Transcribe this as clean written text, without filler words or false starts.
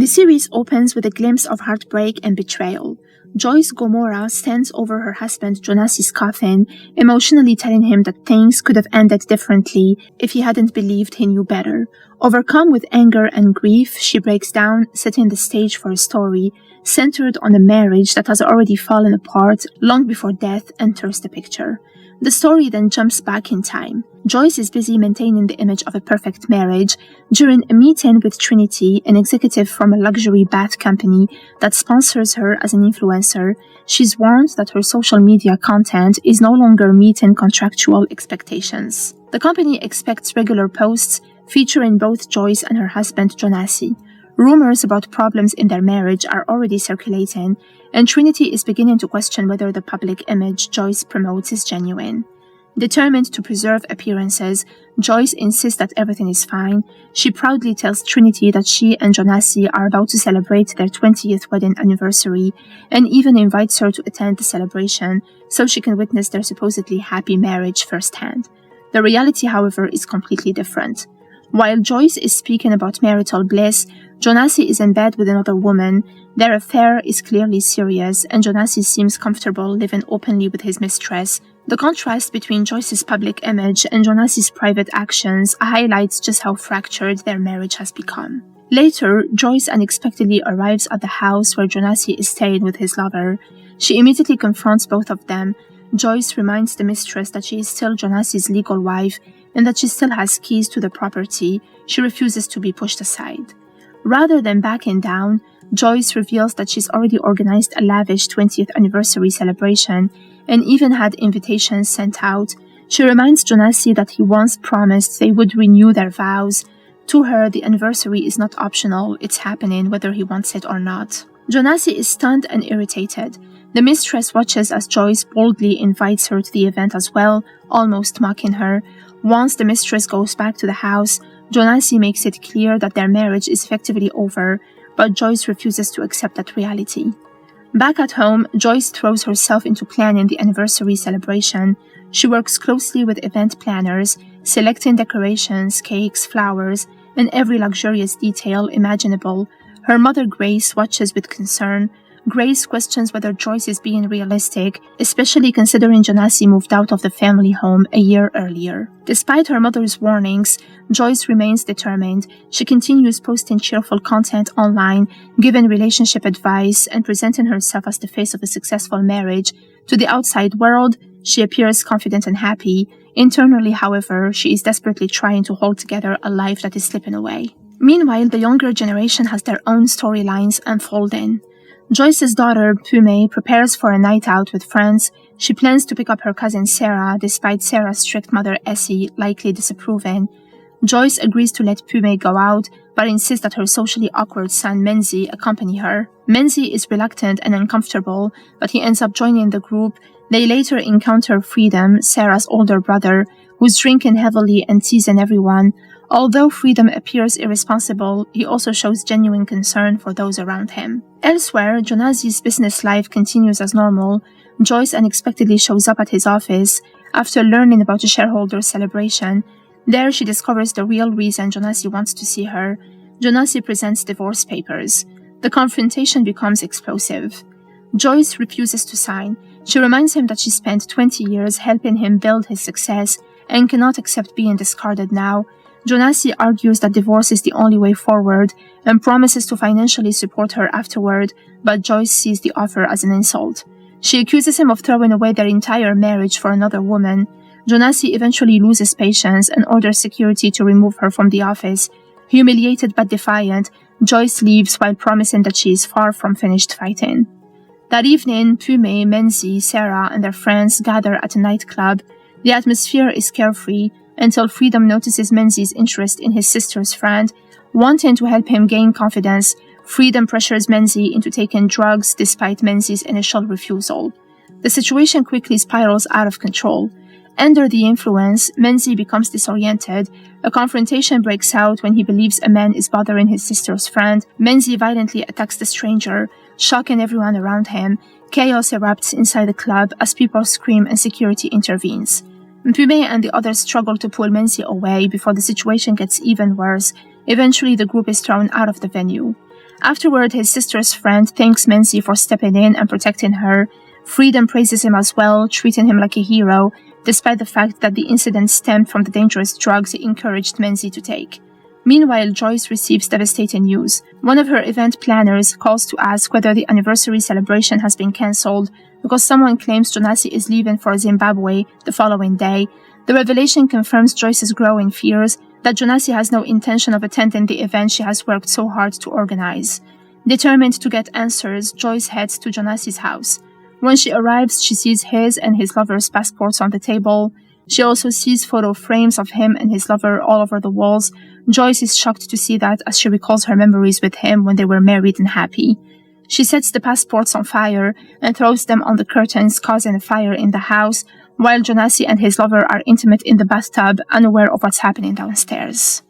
The series opens with a glimpse of heartbreak and betrayal. Joyce Gomorrah stands over her husband Jonass's coffin, emotionally telling him that things could have ended differently if he hadn't believed he knew better. Overcome with anger and grief, she breaks down, setting the stage for a story centered on a marriage that has already fallen apart long before death enters the picture. The story then jumps back in time. Joyce is busy maintaining the image of a perfect marriage. During a meeting with Trinity, an executive from a luxury bath company that sponsors her as an influencer, she's warned that her social media content is no longer meeting contractual expectations. The company expects regular posts featuring both Joyce and her husband Jonassi. Rumors about problems in their marriage are already circulating, and Trinity is beginning to question whether the public image Joyce promotes is genuine. Determined to preserve appearances, Joyce insists that everything is fine. She proudly tells Trinity that she and Jonassi are about to celebrate their 20th wedding anniversary, and even invites her to attend the celebration so she can witness their supposedly happy marriage firsthand. The reality, however, is completely different. While Joyce is speaking about marital bliss, Jonassi is in bed with another woman. Their affair is clearly serious, and Jonassi seems comfortable living openly with his mistress. The contrast between Joyce's public image and Jonassi's private actions highlights just how fractured their marriage has become. Later, Joyce unexpectedly arrives at the house where Jonassi is staying with his lover. She immediately confronts both of them. Joyce reminds the mistress that she is still Jonassi's legal wife and that she still has keys to the property. She refuses to be pushed aside. Rather than backing down, Joyce reveals that she's already organized a lavish 20th anniversary celebration and even had invitations sent out. She reminds Jonassi that he once promised they would renew their vows. To her, the anniversary is not optional, it's happening whether he wants it or not. Jonassi is stunned and irritated. The mistress watches as Joyce boldly invites her to the event as well, almost mocking her. Once the mistress goes back to the house, Jonassi makes it clear that their marriage is effectively over, but Joyce refuses to accept that reality. Back at home, Joyce throws herself into planning the anniversary celebration. She works closely with event planners, selecting decorations, cakes, flowers, and every luxurious detail imaginable. Her mother Grace watches with concern. Grace questions whether Joyce is being realistic, especially considering Jonassi moved out of the family home a year earlier. Despite her mother's warnings, Joyce remains determined. She continues posting cheerful content online, giving relationship advice, and presenting herself as the face of a successful marriage. To the outside world, she appears confident and happy. Internally, however, she is desperately trying to hold together a life that is slipping away. Meanwhile, the younger generation has their own storylines unfolding. Joyce's daughter, Pume, prepares for a night out with friends. She plans to pick up her cousin Sarah, despite Sarah's strict mother Essie likely disapproving. Joyce agrees to let Pume go out, but insists that her socially awkward son Menzi accompany her. Menzi is reluctant and uncomfortable, but he ends up joining the group. They later encounter Freedom, Sarah's older brother, who's drinking heavily and teasing everyone. Although Freedom appears irresponsible, he also shows genuine concern for those around him. Elsewhere, Jonassi's business life continues as normal. Joyce unexpectedly shows up at his office after learning about a shareholder celebration. There, she discovers the real reason Jonassi wants to see her. Jonassi presents divorce papers. The confrontation becomes explosive. Joyce refuses to sign. She reminds him that she spent 20 years helping him build his success and cannot accept being discarded now. Jonassi argues that divorce is the only way forward and promises to financially support her afterward, but Joyce sees the offer as an insult. She accuses him of throwing away their entire marriage for another woman. Jonassi eventually loses patience and orders security to remove her from the office. Humiliated but defiant, Joyce leaves while promising that she is far from finished fighting. That evening, Pume, Menzi, Sarah, and their friends gather at a nightclub. The atmosphere is carefree, until Freedom notices Menzi's interest in his sister's friend. Wanting to help him gain confidence, Freedom pressures Menzi into taking drugs despite Menzi's initial refusal. The situation quickly spirals out of control. Under the influence, Menzi becomes disoriented. A confrontation breaks out when he believes a man is bothering his sister's friend. Menzi violently attacks the stranger, shocking everyone around him. Chaos erupts inside the club as people scream and security intervenes. Pume and the others struggle to pull Menzi away before the situation gets even worse. Eventually, the group is thrown out of the venue. Afterward, his sister's friend thanks Menzie for stepping in and protecting her. Freedom praises him as well, treating him like a hero, despite the fact that the incident stemmed from the dangerous drugs he encouraged Menzie to take. Meanwhile, Joyce receives devastating news. One of her event planners calls to ask whether the anniversary celebration has been cancelled because someone claims Jonasi is leaving for Zimbabwe the following day. The revelation confirms Joyce's growing fears that Jonasi has no intention of attending the event she has worked so hard to organize. Determined to get answers, Joyce heads to Jonasi's house. When she arrives, she sees his and his lover's passports on the table. She also sees photo frames of him and his lover all over the walls. Joyce is shocked to see that as she recalls her memories with him when they were married and happy. She sets the passports on fire and throws them on the curtains, causing a fire in the house, while Jonasi and his lover are intimate in the bathtub, unaware of what's happening downstairs.